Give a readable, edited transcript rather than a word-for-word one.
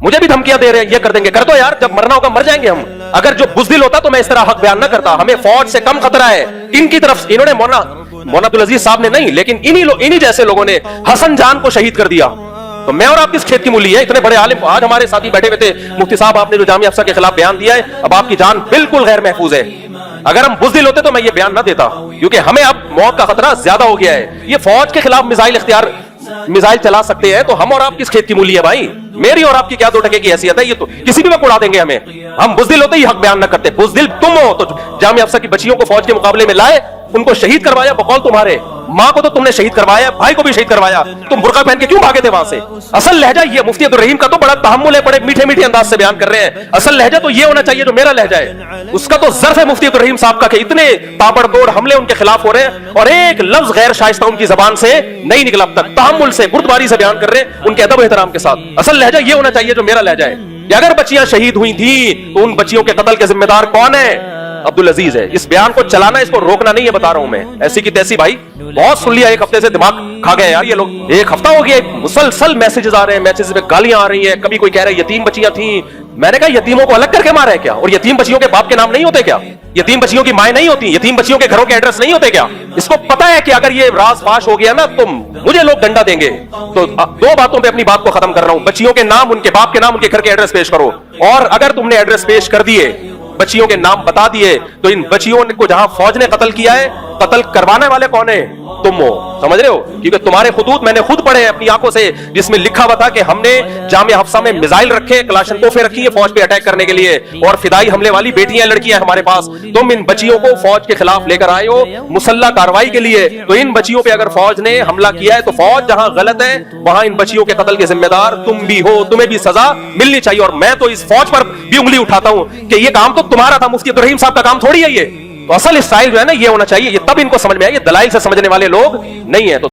مجھے بھی دھمکیاں دے رہے ہیں یہ کر دیں گے. کر دو یار, جب مرنا ہوگا مر جائیں گے ہم. اگر جو بزدل ہوتا تو میں اس طرح حق بیان نہ کرتا. ہمیں فوج سے کم خطرہ ہے. ان کی طرف انہوں نے مولانا عبدالعزیز صاحب نے نہیں, لیکن انہی جیسے لوگوں نے حسن جان کو شہید کر دیا. تو میں اور آپ کس کھیت کی مولی ہے؟ اتنے بڑے عالم آج ہمارے ساتھی بیٹھے ہوئے تھے. مفتی صاحب آپ نے جو جامعہ افسر کے خلاف بیان دیا ہے, اب آپ کی جان بالکل غیر محفوظ ہے. اگر ہم بزدل ہوتے تو میں یہ بیان نہ دیتا, کیونکہ ہمیں اب موت کا خطرہ زیادہ ہو گیا ہے. یہ فوج کے خلاف میزائل چلا سکتے ہیں تو ہم اور آپ کس کھیت کی مولی ہے بھائی؟ میری اور آپ کی کیا 2 ٹکے کی حیثیت ہے؟ یہ تو کسی بھی وقت اڑا دیں گے ہمیں. ہم بزدل ہوتے ہی حق بیان نہ کرتے. بزدل تم ہو تو جامعہ افسر کی بچیوں کو فوج کے مقابلے میں لائے, ان کو شہید کروایا بقول تمہارے. ماں کو تو تم نے شہید کروایا, بھائی کو بھی شہید کروایا. تم برقع پہن کے کیوں بھاگے تھے وہاں سے؟ اصل لہجہ یہ مفتی عبدالرحیم کا تو بڑا تحمل ہے, بڑے میٹھے میٹھے انداز سے بیان کر رہے ہیں. اصل لہجہ تو یہ ہونا چاہیے جو میرا لہجہ ہے. اس کا تو ظرف ہے مفتی عبدالرحیم صاحب کا کہ اتنے تابڑ توڑ حملے ان کے خلاف ہو رہے ہیں اور ایک لفظ غیر شائستہ ان کی زبان سے نہیں نکلا اب تک. تحمل سے بردباری سے بیان کر رہے ہیں ان کے ادب و احترام کے ساتھ. اصل لہجہ یہ ہونا چاہیے جو میرا لہجہ ہے کہ اگر بچیاں شہید ہوئی تھیں تو ان بچیوں کے قتل کے ذمہ دار کون ہے؟ عبدالعزیز ہے. اس بیان کو چلانا, اس کو روکنا نہیں ہے, بتا رہا ہوں میں. ایسی کی تیسی بھائی بہت سن لیا, ایک ہفتے سے دماغ کھا گئے یار یہ لوگ. ایک ہفتہ ہو گیا مسلسل میسجز آ رہے ہیں, میسجز میں گالیاں آ رہی ہیں. کبھی کوئی کہہ رہا ہے یتیم بچیاں تھیں. میں نے کہا یتیموں کو الگ کر کے مارا ہے کیا؟ اور یتیم بچیوں کے باپ کے نام نہیں ہوتے کیا؟ یتیم بچیوں کی مائیں نہیں ہوتی؟ یتیم بچیوں کے گھروں کے ایڈریس نہیں ہوتے کیا؟ اس کو پتا ہے کہ اگر یہ راز فاش ہو گیا نا تو مجھے لوگ ڈنڈا دیں گے. تو 2 باتوں پہ اپنی بات کو ختم کر رہا ہوں. بچیوں کے نام, ان کے باپ کے نام, ان کے گھر کے ایڈریس پیش کرو. اور اگر تم نے ایڈریس پیش کر دیے, بچیوں کے نام بتا دیے, تو ان بچیوں کو جہاں فوج نے قتل کیا ہے, قتل کروانے والے کون ہیں؟ تم ہو. سمجھ رہے ہو؟ کیونکہ تمہارے خطوط میں نے خود پڑھے اپنی آنکھوں سے, جس میں لکھا ہوا تھا کہ ہم نے جامعہ حفصہ میں میزائل رکھے, کلاشنکوفیں رکھی ہیں فوج پہ اٹیک کرنے کے لیے, اور فدائی حملے والی بیٹیاں لڑکیاں ہمارے پاس. تم ان بچیوں کو فوج کے خلاف لے کر آئے ہو مسلح کارروائی کے لیے. تو ان بچیوں پہ اگر فوج نے حملہ کیا ہے تو فوج جہاں غلط ہے وہاں ان بچیوں کے قتل کے ذمہ دار تم بھی ہو. تمہیں بھی سزا ملنی چاہیے. اور میں تو اس فوج پر بھی انگلی اٹھاتا ہوں کہ یہ کام تو تمہارا تھا, مفتی عبدالرحیم صاحب کا کام تھوڑی ہے یہ. تو اصل اسٹائل جو ہے نا یہ ہونا چاہیے. یہ تب ان کو سمجھ میں آئے, یہ دلائل سے سمجھنے والے لوگ نہیں ہیں. تو